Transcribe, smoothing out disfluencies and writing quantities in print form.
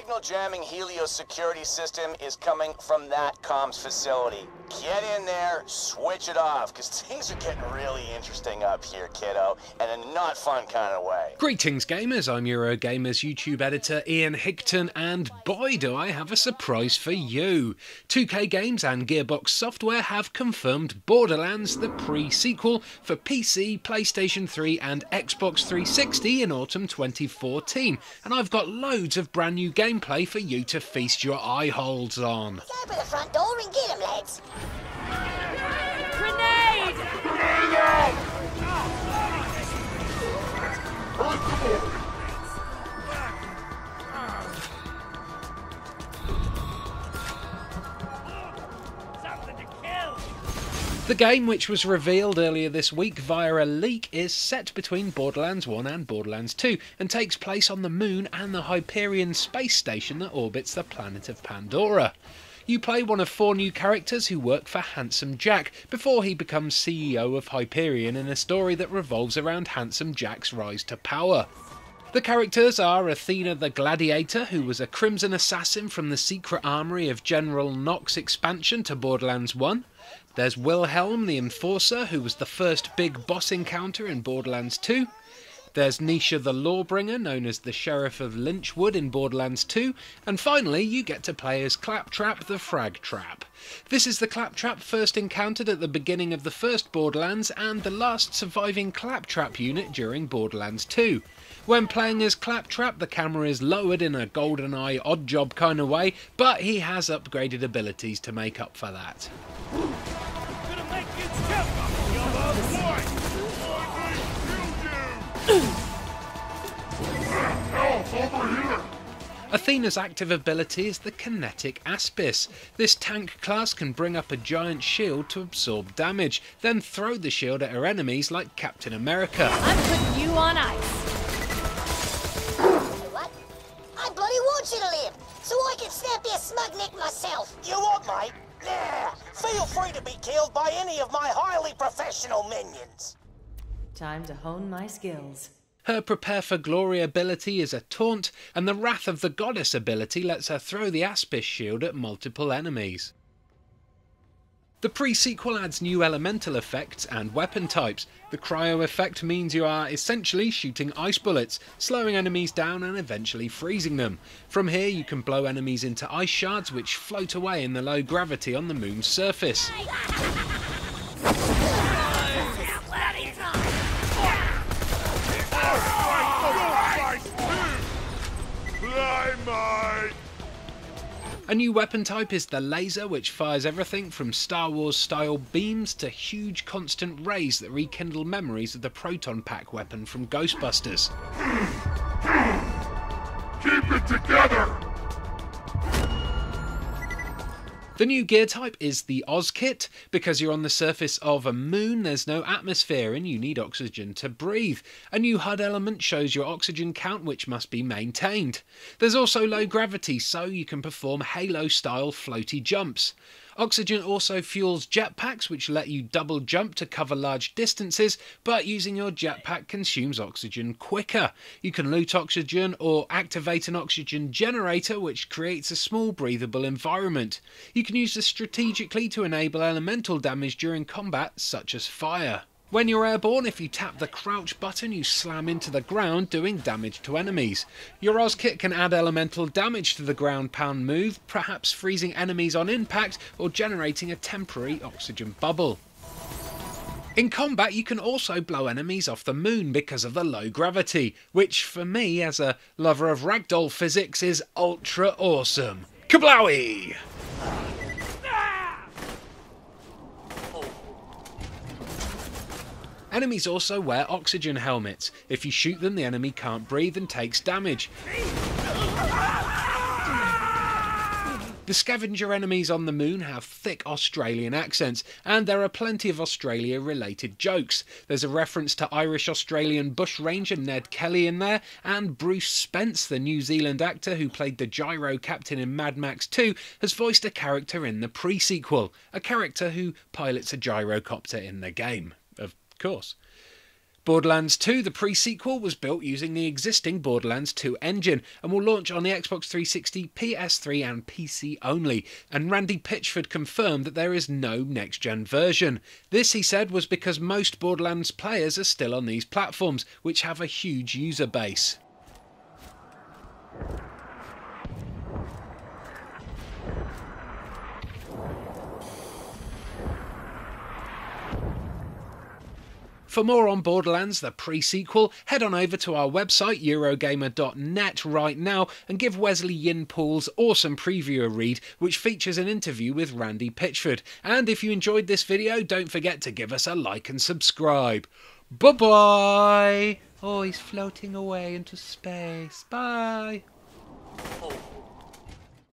signal jamming Helios security system is coming from that comms facility. Get in there, switch it off, because things are getting really interesting up here, kiddo, and in a not fun kind of way. Greetings gamers, I'm Eurogamer's YouTube editor Ian Hickton, and boy do I have a surprise for you. 2K Games and Gearbox Software have confirmed Borderlands, the pre-sequel, for PC, PlayStation 3 and Xbox 360 in autumn 2014, and I've got loads of brand new gameplay for you to feast your eye holes on. Open the front door and get him, lads. Grenade! Grenade out! Something to kill! The game, which was revealed earlier this week via a leak, is set between Borderlands 1 and Borderlands 2 and takes place on the Moon and the Hyperion space station that orbits the planet of Pandora. You play one of 4 new characters who work for Handsome Jack before he becomes CEO of Hyperion in a story that revolves around Handsome Jack's rise to power. The characters are Athena the Gladiator, who was a Crimson assassin from the secret armory of General Nox expansion to Borderlands 1. There's Wilhelm the Enforcer, who was the first big boss encounter in Borderlands 2. There's Nisha the Lawbringer, known as the Sheriff of Lynchwood in Borderlands 2, and finally you get to play as Claptrap the Frag Trap. This is the Claptrap first encountered at the beginning of the first Borderlands and the last surviving Claptrap unit during Borderlands 2. When playing as Claptrap, the camera is lowered in a GoldenEye Oddjob kind of way, but he has upgraded abilities to make up for that. Gonna make you jump! Athena's active ability is the Kinetic Aspis. This tank class can bring up a giant shield to absorb damage, then throw the shield at her enemies like Captain America. I'm putting you on ice! What? I bloody want you to live, so I can snap your smug neck myself. You what, mate? Yeah, feel free to be killed by any of my highly professional minions. Time to hone my skills. Her Prepare for Glory ability is a taunt, and the Wrath of the Goddess ability lets her throw the Aspis shield at multiple enemies. The pre-sequel adds new elemental effects and weapon types. The Cryo effect means you are essentially shooting ice bullets, slowing enemies down and eventually freezing them. From here you can blow enemies into ice shards which float away in the low gravity on the moon's surface. A new weapon type is the laser, which fires everything from Star Wars style beams to huge constant rays that rekindle memories of the proton pack weapon from Ghostbusters. Keep it together! The new gear type is the Oz kit. Because you're on the surface of a moon, there's no atmosphere and you need oxygen to breathe. A new HUD element shows your oxygen count, which must be maintained. There's also low gravity, so you can perform Halo-style floaty jumps. Oxygen also fuels jetpacks, which let you double jump to cover large distances, but using your jetpack consumes oxygen quicker. You can loot oxygen or activate an oxygen generator, which creates a small breathable environment. You can use this strategically to enable elemental damage during combat, such as fire. When you're airborne, if you tap the crouch button, you slam into the ground, doing damage to enemies. Your Oz kit can add elemental damage to the ground pound move, perhaps freezing enemies on impact or generating a temporary oxygen bubble. In combat, you can also blow enemies off the moon because of the low gravity, which for me, as a lover of ragdoll physics, is ultra awesome. Kablowie! Enemies also wear oxygen helmets. If you shoot them, the enemy can't breathe and takes damage. The scavenger enemies on the moon have thick Australian accents, and there are plenty of Australia-related jokes. There's a reference to Irish-Australian bushranger Ned Kelly in there, and Bruce Spence, the New Zealand actor who played the gyro captain in Mad Max 2, has voiced a character in the pre-sequel, a character who pilots a gyrocopter in the game. Of course. Borderlands 2, the pre-sequel, was built using the existing Borderlands 2 engine and will launch on the Xbox 360, PS3 and PC only, and Randy Pitchford confirmed that there is no next-gen version. This, he said, was because most Borderlands players are still on these platforms, which have a huge user base. For more on Borderlands, the pre-sequel, head on over to our website Eurogamer.net right now and give Wesley Yin-Pool's awesome preview a read, which features an interview with Randy Pitchford. And if you enjoyed this video, don't forget to give us a like and subscribe. Bye-bye! Oh, he's floating away into space. Bye! Oh.